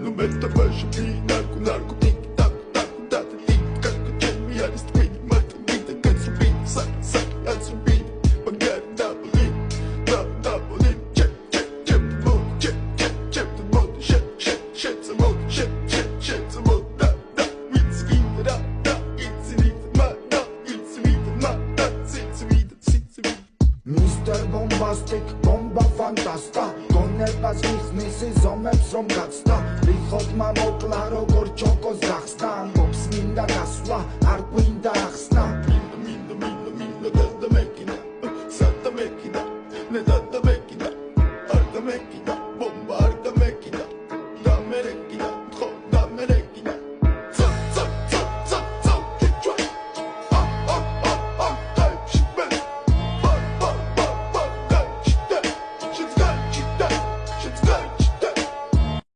Nu meta baixo bi narco narco tic tac tac tac tic tac tac mi aris twin mata vida gets beat sac sac that's beat but get double it check check check mode check check check the mode shit shit shit the mode shit shit shit the mode da da it's in da da it's in ma da it's in ma da it's in Mr. Bombastic, bomba fantasta გონებას მიხნის ზომებს რომ გაცდა რიხოთ მამოკლა როგორ ჩოკოს გახსნა ამბობს მინდა გასვლა არ გვინდა ახსნა